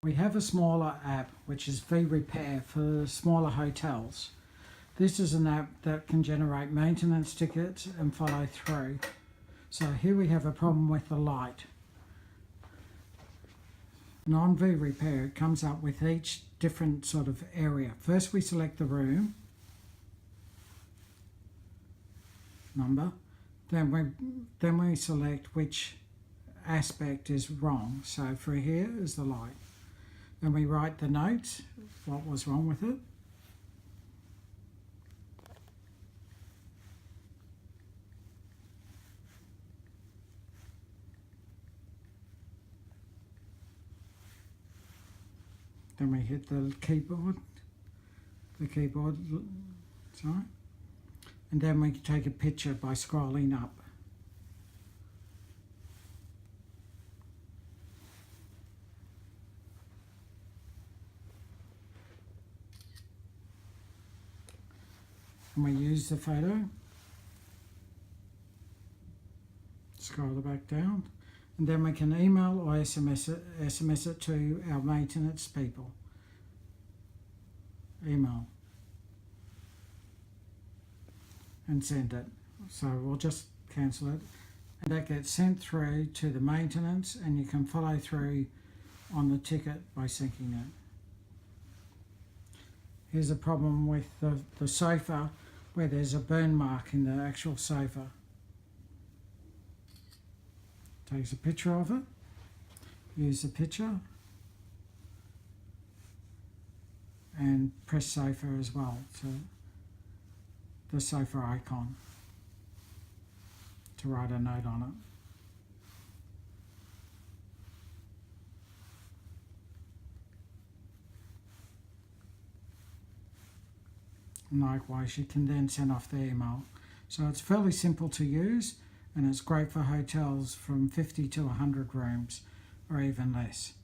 We have a smaller app which is Vrepair for smaller hotels. This is an app that can generate maintenance tickets and follow through. So here we have a problem with the light. And on Vrepair it comes up with each different sort of area. First we select the room number, then we select which aspect is wrong. So for here is the light. Then we write the notes, what was wrong with it. Then we hit the keyboard, sorry. And then we take a picture by scrolling up. And we use the photo, scroll it back down, and then we can email or SMS it to our maintenance people. Email and send it. So we'll just cancel it, and that gets sent through to the maintenance, and you can follow through on the ticket by syncing it. Here's a problem with the sofa where there's a burn mark in the actual sofa. Takes a picture of it, use the picture, and press sofa as well, so the sofa icon, to write a note on it. And likewise, you can then send off the email. So it's fairly simple to use, and it's great for hotels from 50 to 100 rooms or even less.